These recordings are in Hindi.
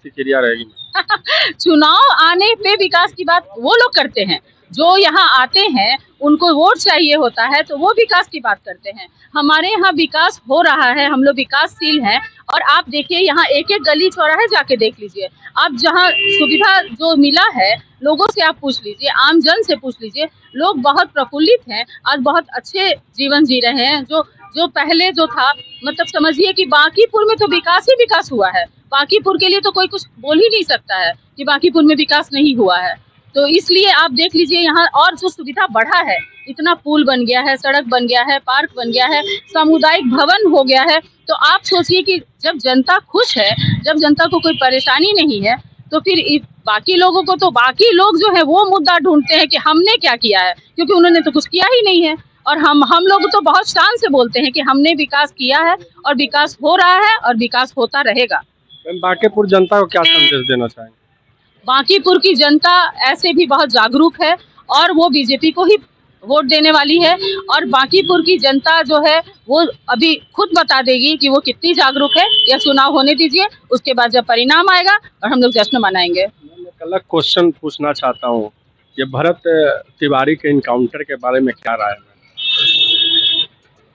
प्रतिक्रिया रहेगी? चुनाव आने पे विकास की बात वो लोग करते हैं जो यहाँ आते हैं, उनको वोट चाहिए होता है तो वो विकास की बात करते हैं। हमारे यहाँ विकास हो रहा है, हम लोग विकासशील हैं। और आप देखिए यहाँ एक एक गली चौराहे जाके देख लीजिए, आप जहाँ सुविधा जो मिला है लोगों से आप पूछ लीजिए, आम जन से पूछ लीजिए, लोग बहुत प्रफुल्लित हैं, आज बहुत अच्छे जीवन जी रहे हैं। जो पहले जो था, मतलब समझिए कि बांकीपुर में तो विकास ही विकास हुआ है। बांकीपुर के लिए तो कोई कुछ बोल ही नहीं सकता है कि बांकीपुर में विकास नहीं हुआ है। तो इसलिए आप देख लीजिए यहाँ और जो सुविधा बढ़ा है, इतना पुल बन गया है, सड़क बन गया है, पार्क बन गया है, सामुदायिक भवन हो गया है। तो आप सोचिए कि जब जनता खुश है, जब जनता को कोई परेशानी नहीं है, तो फिर बाकी लोगों को तो बाकी लोग जो है वो मुद्दा ढूंढते हैं कि हमने क्या किया है, क्योंकि उन्होंने तो कुछ किया ही नहीं है। और हम लोग तो बहुत शान से बोलते हैं कि हमने विकास किया है और विकास हो रहा है और विकास होता रहेगा। बांकीपुर जनता को क्या संदेश देना चाहेंगे? बांकीपुर की जनता ऐसे भी बहुत जागरूक है और वो बीजेपी को ही वोट देने वाली है। और बांकीपुर की जनता जो है वो अभी खुद बता देगी कि वो कितनी जागरूक है। यह चुनाव होने दीजिए, उसके बाद जब परिणाम आएगा और हम लोग जश्न मनाएंगे। मैं एक अलग क्वेश्चन पूछना चाहता हूँ, ये भरत तिवारी के इनकाउंटर के बारे में क्या राय है?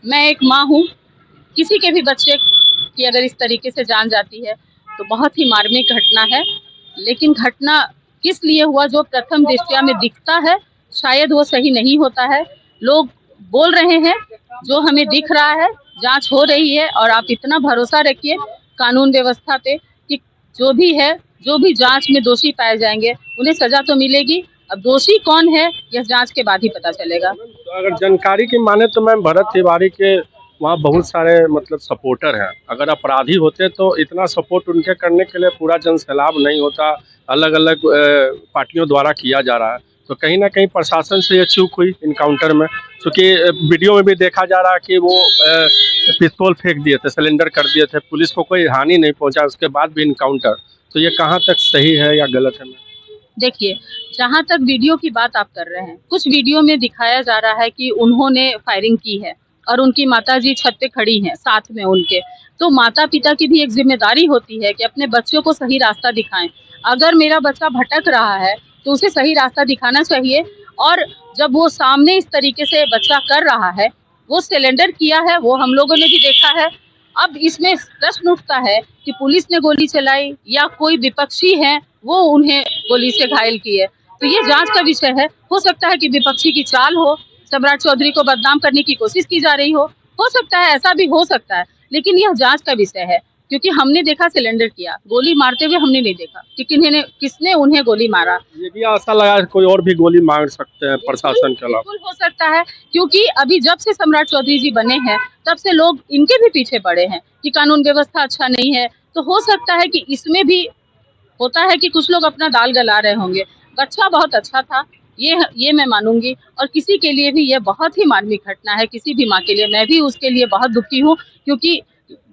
मैं एक माँ हूँ, किसी के भी बच्चे की अगर इस तरीके से जान जाती है तो बहुत ही मार्मिक घटना है। लेकिन घटना किस लिए हुआ जो प्रथम दृष्टया में दिखता है, शायद वो सही नहीं होता है। लोग बोल रहे हैं, जो हमें दिख रहा है, जांच हो रही है। और आप इतना भरोसा रखिए कानून व्यवस्था पे कि जो भी है, जो भी जांच में दोषी पाए जाएंगे उन्हें सजा तो मिलेगी। अब दोषी कौन है यह जांच के बाद ही पता चलेगा। तो अगर जानकारी की माने तो मैम भरत तिवारी के वहाँ बहुत सारे मतलब सपोर्टर हैं। अगर अपराधी होते तो इतना सपोर्ट उनके करने के लिए पूरा जनसैलाब नहीं होता, अलग अलग पार्टियों द्वारा किया जा रहा है। तो कहीं ना कहीं प्रशासन से ये चूक हुई इनकाउंटर में, क्योंकि वीडियो में भी देखा जा रहा है कि वो पिस्तौल फेंक दिए थे, सिलेंडर कर दिए थे, पुलिस को कोई हानि नहीं पहुंचा, उसके बाद भी इनकाउंटर। तो ये कहाँ तक सही है या गलत है? देखिए, जहाँ तक वीडियो की बात आप कर रहे हैं, कुछ वीडियो में दिखाया जा रहा है कि उन्होंने फायरिंग की है और उनकी माताजी छत पे खड़ी हैं साथ में उनके। तो माता पिता की भी एक जिम्मेदारी होती है कि अपने बच्चों को सही रास्ता दिखाएं। अगर मेरा बच्चा भटक रहा है तो उसे सही रास्ता दिखाना चाहिए। और जब वो सामने इस तरीके से बच्चा कर रहा है, वो सिलेंडर किया है, वो हम लोगों ने भी देखा है। अब इसमें प्रश्न उठता है कि पुलिस ने गोली चलाई या कोई विपक्षी है वो उन्हें गोली से घायल किए। तो ये जांच का विषय है। हो सकता है कि विपक्षी की चाल हो, सम्राट चौधरी को बदनाम करने की कोशिश की जा रही हो सकता है, ऐसा भी हो सकता है। लेकिन यह जांच का विषय है, क्योंकि हमने देखा सिलेंडर किया, गोली मारते हुए हमने नहीं देखा कि किसने उन्हें गोली मारा। ये भी आशा लगा कोई और भी गोली मार सकते हैं प्रशासन के अलावा। बिल्कुल हो सकता है, क्योंकि अभी जब से सम्राट चौधरी जी बने हैं तब से लोग इनके भी पीछे पड़े हैं कि कानून व्यवस्था अच्छा नहीं है। तो हो सकता है कि इसमें भी होता है कि कुछ लोग अपना दाल गला रहे होंगे। बच्चा बहुत अच्छा था, ये मैं मानूंगी। और किसी के लिए भी यह बहुत ही मार्मिक घटना है, किसी भी माँ के लिए। मैं भी उसके लिए बहुत दुखी हूँ, क्योंकि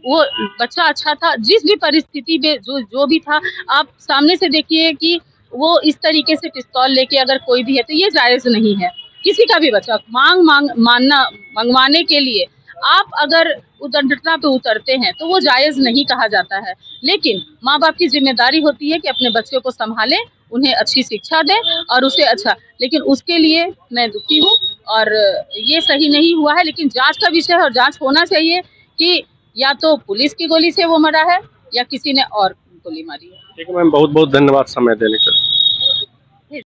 वो बच्चा अच्छा था। जिस भी परिस्थिति में जो भी था, आप सामने से देखिए कि वो इस तरीके से पिस्तौल लेके अगर कोई भी है तो ये जायज नहीं है। किसी का भी बच्चा मंगवाने के लिए आप अगर उद्दंडता पे उतरते हैं तो वो जायज नहीं कहा जाता है। लेकिन माँ बाप की जिम्मेदारी होती है कि अपने बच्चों को संभालें, उन्हें अच्छी शिक्षा दें और उसे अच्छा। लेकिन उसके लिए मैं दुखी हूँ और ये सही नहीं हुआ है। लेकिन जांच का विषय है और जांच होना चाहिए कि या तो पुलिस की गोली से वो मरा है या किसी ने और गोली मारी है। ठीक है मैम, बहुत बहुत धन्यवाद समय देने के लिए।